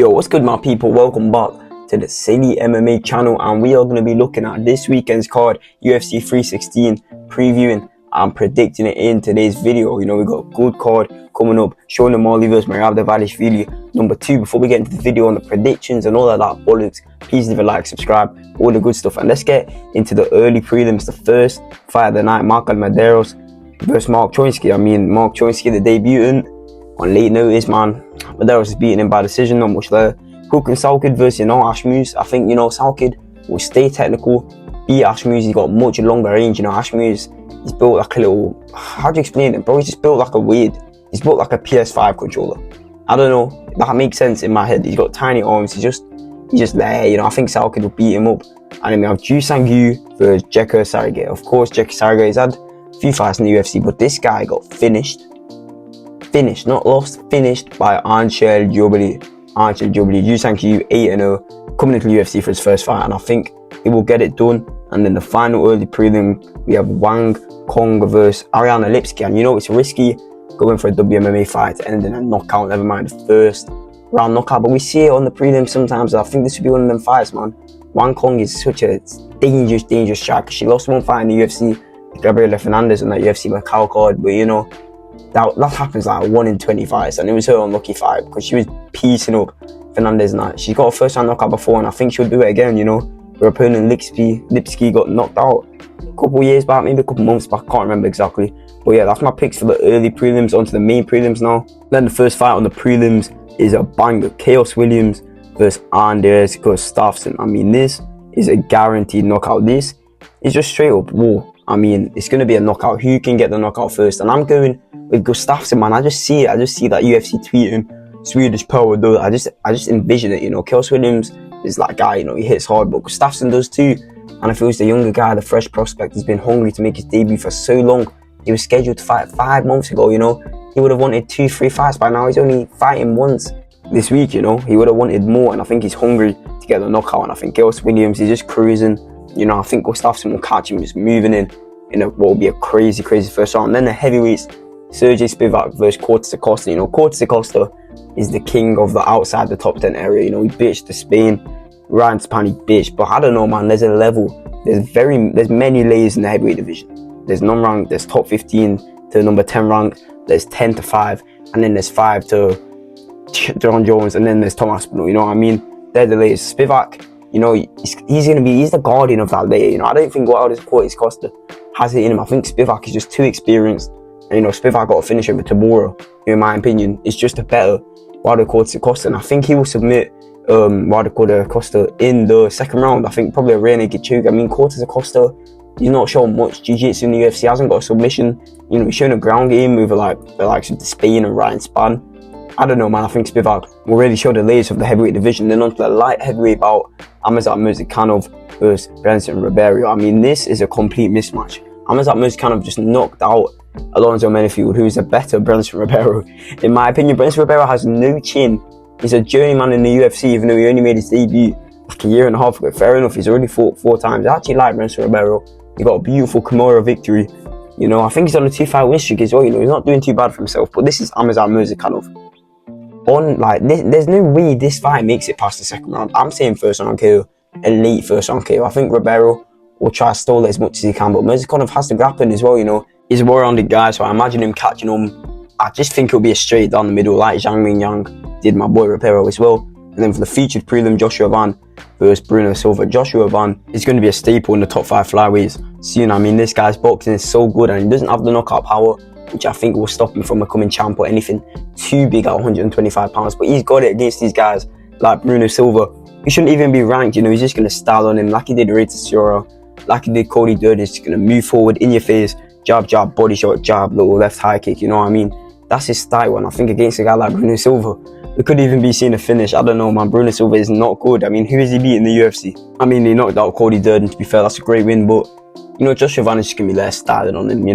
Yo, what's good my people? Welcome back to the Silly MMA channel, and we are going to be looking at this weekend's card, UFC 316, previewing and predicting it in today's video. You know, we got a good card coming up, showing the malley versus Merab Dvalishvili number 2. Before we get into the video on the predictions and all of that bollocks, please leave a like, subscribe, all the good stuff, and let's get into the early prelims. The first fight of the night, Mederos versus Choinski. I mean, Choinski, the debutant, on late notice, man. Mederos is beating him by decision, not much there. Cooking Salkkilld versus, Ashmouz. I think, Salkkilld will stay technical, beat Ashmouz. He's got much longer range, Ashmouz, he's built like a little, how do you explain it, bro? He's just built like he's built like a PS5 controller. I don't know, that makes sense in my head. He's got tiny arms, he's just there, I think Salkkilld will beat him up. And then we have Joo-Sang versus Saragih. Of course, Saragih has had a few fights in the UFC, but this guy got finished, not lost, finished by Ashmouz. Joo-Sang 8-0, coming into the UFC for his first fight, and I think he will get it done. And then the final early prelim, we have Cong versus ariel Lipski, and it's risky going for a WMMA fight and then a knockout, never mind the first round knockout, but we see it on the prelim sometimes. I think this would be one of them fights, man. Cong is such a dangerous striker. She lost one fight in the UFC, Gabriela Fernandez on that UFC Macau card, but that happens like 1 in 20 fights, and it was her unlucky fight because she was piecing up Fernandez and that. She got a first round knockout before, and I think she'll do it again, Her opponent Lipski got knocked out a couple years back, maybe a couple months back, I can't remember exactly. But yeah, that's my picks for the early prelims. Onto the main prelims now. Then the first fight on the prelims is a banger. Chaos Williams versus Gustafsson. I mean, this is a guaranteed knockout. This is just straight up war. I mean, it's going to be a knockout. Who can get the knockout first? And I'm going with Gustafsson, man. I just see that UFC tweeting Swedish power, though. I just envision it, Chaos Williams is that guy, he hits hard, but Gustafsson does too. And if he was the younger guy, the fresh prospect, he's been hungry to make his debut for so long. He was scheduled to fight 5 months ago, He would have wanted 2-3 fights by now. He's only fighting once this week, He would have wanted more, and I think he's hungry to get the knockout. And I think Chaos Williams, he's just cruising. I think Gustafsson will catch him, just moving in what will be a crazy first round. And then the heavyweights, Sergey Spivac versus Cortes-Acosta. Cortes-Acosta is the king of the outside the top 10 area. He bitched to Spain, Ryan Span, he bitched. But I don't know, man, there's a level. There's many layers in the heavyweight division. There's non-ranked, there's top 15 to number 10 ranked, there's 10 to 5, and then there's 5 to John Jones, and then there's Tom Aspinall, you know what I mean? They're the layers. Spivak, he's the guardian of that layer, I don't think Cortes-Acosta has it in him. I think Spivak is just too experienced, and Spivak got to finish it with tomorrow, in my opinion. It's just a better Cortes-Acosta, and I think he will submit Cortes-Acosta in the second round. I think probably a rear naked choke. I mean, Cortes-Acosta, he's not shown much jiu-jitsu in the UFC, hasn't got a submission. He's shown a ground game over the likes of Spain and Ryan Span. I don't know, man. I think Spivak will really show the layers of the heavyweight division. Then onto the light heavyweight bout, Murzakanov versus Ribeiro. I mean, this is a complete mismatch. Murzakanov just knocked out Alonzo Menefield, who is a better Ribeiro. In my opinion, Ribeiro has no chin. He's a journeyman in the UFC, even though he only made his debut like a year and a half ago. Fair enough, he's already fought 4 times. I actually like Ribeiro. He got a beautiful Kimura victory. I think he's on a 2-fight win streak as well. He's not doing too bad for himself. But this is Murzakanov. There's no way this fight makes it past the second round. I'm saying first round KO, a late first round KO. I think Ribeiro will try to stall it as much as he can, but Murzakanov has to grappling as well. He's a well-rounded guy, so I imagine him catching him. I just think it'll be a straight down the middle, like Zhang Mingyang did my boy Ribeiro as well. And then for the featured prelim, Joshua Van versus Bruno Silva. Joshua Van is going to be a staple in the top 5 flyweights soon. I mean, this guy's boxing is so good, and he doesn't have the knockout power, which I think will stop him from becoming champ or anything too big at 125 pounds. But he's got it against these guys like Bruno Silva. He shouldn't even be ranked, he's just going to style on him like he did Rita Sciorra, like he did Cody Durden. He's just going to move forward in your face, jab, body shot, jab, little left high kick, That's his style, and I think against a guy like Bruno Silva, we could even be seeing a finish. I don't know, man. Bruno Silva is not good. I mean, who is he beating in the UFC? I mean, he knocked out Cody Durden, to be fair. That's a great win, but, Joshua Van is just going to be less styling on him,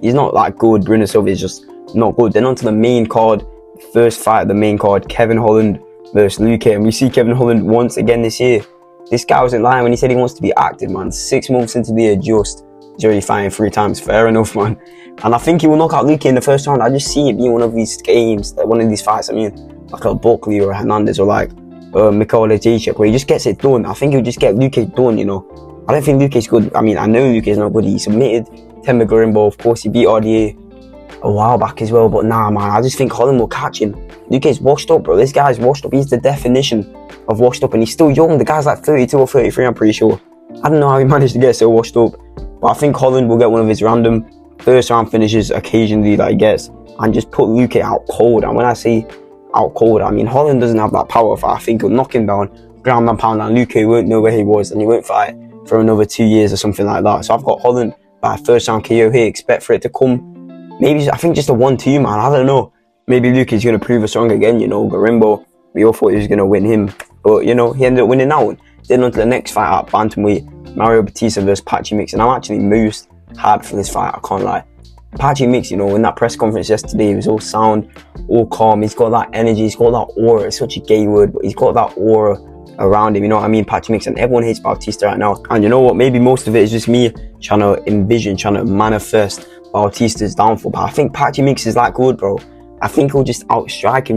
He's not that good. Bruno Silva is just not good. Then onto the main card, first fight of the main card, Kevin Holland versus Luque. And we see Kevin Holland once again this year. This guy wasn't lying when he said he wants to be active, man. 6 months into the adjust, he's already fighting 3 times. Fair enough, man. And I think he will knock out Luque in the first round. I just see it being one of these games, one of these fights. I mean, like a Buckley or a Hernandez or like Mikhail Jacek, where he just gets it done. I think he'll just get Luque done, you know. I don't think Luque's good. I mean, I know Luque's not good. He submitted Temba Garimbo. Of course, he beat RDA a while back as well. But nah, man, I just think Holland will catch him. Luque's washed up, bro. This guy's washed up. He's the definition of washed up. And he's still young. The guy's like 32 or 33, I'm pretty sure. I don't know how he managed to get so washed up. But I think Holland will get one of his random first round finishes occasionally that he gets. And just put Luque out cold. And when I say out cold, I mean Holland doesn't have that power. I think he'll knock him down, ground and pound, and Luque won't know where he was, and he won't fight for another 2 years or something like that. So I've got Holland by first round KO here. Expect for it to come, maybe, I think just a 1-2, man. I don't know. Maybe Luque's going to prove us wrong again, you know. Garimbo, we all thought he was going to win him, but you know, he ended up winning that one. Then on to the next fight at bantamweight, Mario Bautista versus Patchy Mix, and I'm actually most hyped for this fight, I can't lie. Patchy Mix, you know, in that press conference yesterday, he was all sound, all calm. He's got that energy, he's got that aura. It's such a gay word, but he's got that aura around him, you know what I mean? Patchy Mix, and everyone hates Bautista right now. And you know what? Maybe most of it is just me trying to envision, trying to manifest Bautista's downfall. But I think Patchy Mix is that good, bro. I think he'll just outstrike him,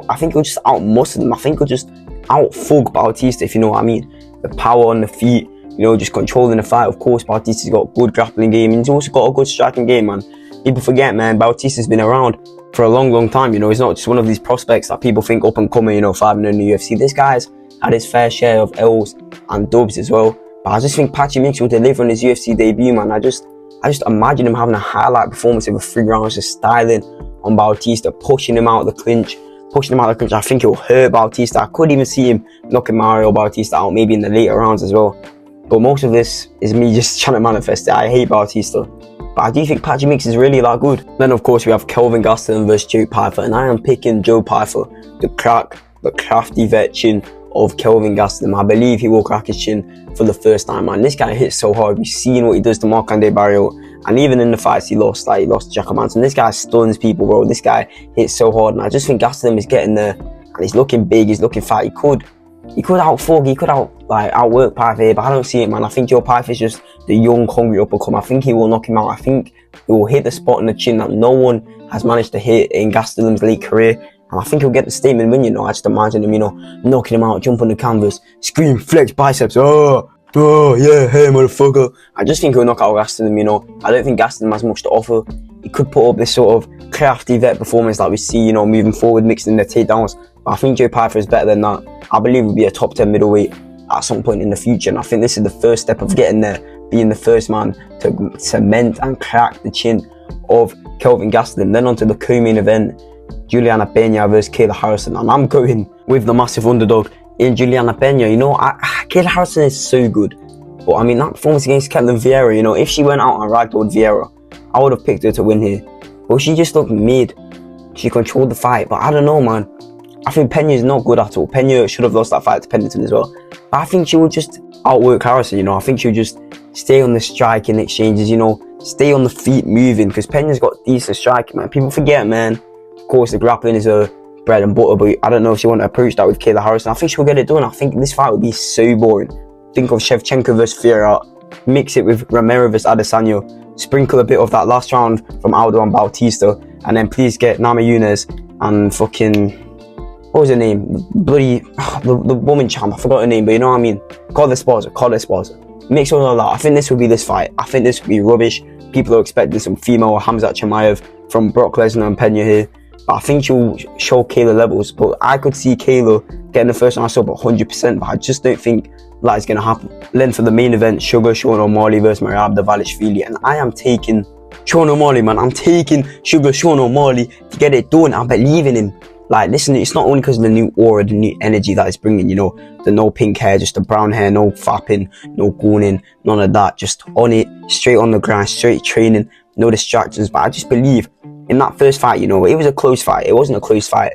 I think he'll just outmuscle him. I think he'll just outthug Bautista, if you know what I mean. The power on the feet, you know, just controlling the fight. Of course, Bautista's got a good grappling game, and he's also got a good striking game, man. People forget, man, Bautista's been around for a long time, you know. He's not just one of these prospects that people think up and coming, you know, fighting in the UFC. This guy's had his fair share of L's and dubs as well. But I just think Patchy Mix will deliver on his UFC debut, man. I just imagine him having a highlight performance over 3 rounds, just styling on Bautista, pushing him out of the clinch. I think he'll hurt Bautista. I could even see him knocking Mario Bautista out, maybe in the later rounds as well. But most of this is me just trying to manifest it. I hate Bautista, but I do think Patchy Mix is really that good. Then of course we have Kelvin Gastelum versus Joe Pyfer, and I am picking Joe Pyfer, the crafty vet chin of Kelvin Gastelum. I believe he will crack his chin for the first time, man. This guy hits so hard. We've seen what he does to Marc-André Barrios, and even in the fights he lost to Jacob Manson. This guy stuns people, bro. This guy hits so hard, and I just think Gastelum is getting there, and he's looking big, he's looking fat. He could outthug, he could outwork Pyfer here, but I don't see it, man. I think Joe Pyfer is just the young, hungry up-and-come. I think he will knock him out. I think he will hit the spot on the chin that no one has managed to hit in Gastelum's late career. And I think he'll get the statement win, you know. I just imagine him, you know, knocking him out, jump on the canvas, scream, flex biceps, oh yeah, hey motherfucker. I just think he'll knock out Gastelum, you know. I don't think Gastelum has much to offer. He could put up this sort of crafty vet performance that we see, you know, moving forward, mixing the takedowns. But I think Joe Pyfer is better than that. I believe he'll be a top 10 middleweight at some point in the future, and I think this is the first step of getting there, being the first man to cement and crack the chin of Kelvin Gastelum. Then on to the co-main event, Julianna Peña versus Kayla Harrison, and I'm going with the massive underdog in Julianna Peña. You know, Kayla Harrison is so good, but I mean, that performance against Kelvin Vieira, you know, if she went out and ragdolled Vieira, I would have picked her to win here. But she just looked mid. She controlled the fight, but I don't know, man. I think Peña is not good at all. Peña should have lost that fight to Pennington as well. But I think she will just outwork Harrison, you know. I think she'll just stay on the striking exchanges, you know, stay on the feet moving, because Peña's got decent striking, man. People forget, man. Of course, the grappling is her bread and butter, but I don't know if she want to approach that with Kayla Harrison. I think she'll get it done. I think this fight will be so boring. Think of Shevchenko versus Vieira, mix it with Romero versus Adesanya, sprinkle a bit of that last round from Aldo and Bautista, and then please get Namajunas and fucking, what was her name? Bloody, the woman champ, I forgot her name, but you know what I mean? Cortes-Acosta. Mix all of that. I think this will be this fight. I think this will be rubbish. People are expecting some female Khamzat Chimaev from Brock Lesnar and Peña here. But I think she'll show Kayla levels. But I could see Kayla getting the first round sub 100%, but I just don't think that is going to happen. Then for the main event, Sean O'Malley versus Merab Dvalishvili. And I am taking Sean O'Malley, man. I'm taking Sean O'Malley to get it done. I believe in him. Like, listen, it's not only because of the new aura, the new energy that it's bringing, you know, the no pink hair, just the brown hair, no fapping, no gooning, none of that, just on it, straight on the grind, straight training, no distractions. But I just believe in that first fight, you know, it was a close fight. It wasn't a close fight,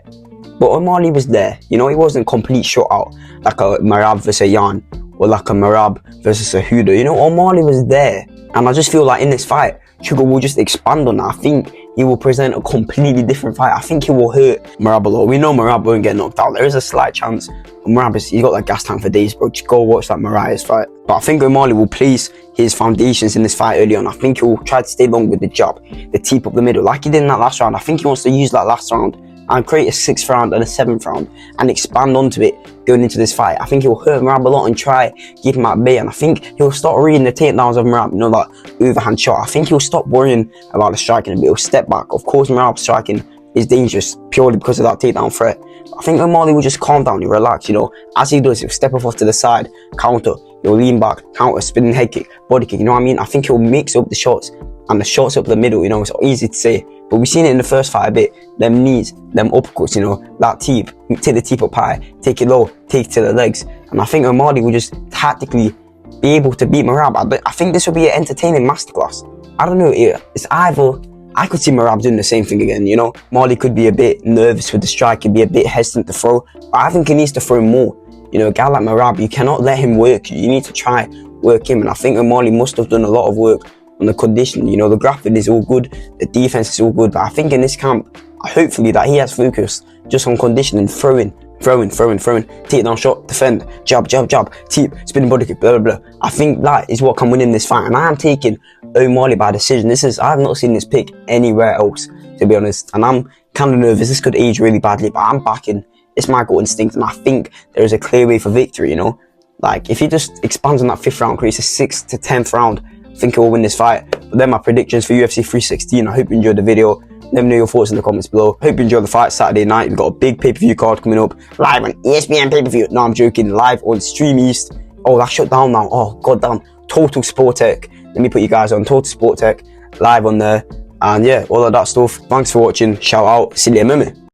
but O'Malley was there, you know. He wasn't complete shutout like a Merab versus a Jan, or like a Merab versus a Huda, you know. O'Malley was there, and I just feel like in this fight, Sugar will just expand on that. I think he will present a completely different fight. I think he will hurt Merab a lot. We know Merab won't get knocked out. There is a slight chance. Merab, he's got that gas tank for days, bro. Just go watch that Mariah's fight. But I think O'Malley will place his foundations in this fight early on. I think he'll try to stay long with the jab, the teep up the middle, like he did in that last round. I think he wants to use that last round and create a 6th round and a 7th round and expand onto it going into this fight. I think he'll hurt Merab a lot and try keep him at bay, and I think he'll start reading the takedowns of Merab, you know, that overhand shot. I think he'll stop worrying about the striking a bit. He'll step back. Of course, Merab's striking is dangerous purely because of that takedown threat. I think O'Malley will just calm down, he'll relax, you know. As he does, he'll step off to the side, counter, he'll lean back, counter, spinning head kick, body kick, you know what I mean? I think he'll mix up the shots, and the shots up the middle, you know, it's easy to say, but we've seen it in the first fight a bit. Them knees, them uppercuts, you know, that teep, take the teep up high, take it low, take it to the legs, and I think O'Malley will just tactically be able to beat Merab. I think this will be an entertaining masterclass. I don't know, it's either, I could see Merab doing the same thing again, you know. Malley could be a bit nervous with the strike, he'd be a bit hesitant to throw, but I think he needs to throw more. You know, a guy like Merab, you cannot let him work you. You need to try work him, and I think O'Malley must have done a lot of work on the conditioning. You know, the grappling is all good, the defense is all good, but I think in this camp, hopefully that he has focused just on conditioning, throwing, takedown shot, defend, jab, teep, spinning body kick, blah, blah, blah. I think that is what can win in this fight, and I am taking O'Malley by decision. I have not seen this pick anywhere else, to be honest, and I'm kind of nervous. This could age really badly, but I'm backing. It's my gut instinct, and I think there is a clear way for victory, you know. Like, if he just expands on that 5th round, creates a 6th to 10th round, I think he will win this fight. But then my predictions for UFC 316. I hope you enjoyed the video. Let me know your thoughts in the comments below. Hope you enjoyed the fight Saturday night. We've got a big pay-per-view card coming up. Live on ESPN pay-per-view. No, I'm joking. Live on Stream East. Oh, that's shut down now. Oh, goddamn. Total Sport Tech. Let me put you guys on Total Sport Tech. Live on there. And yeah, all of that stuff. Thanks for watching. Shout out. Silly MMA.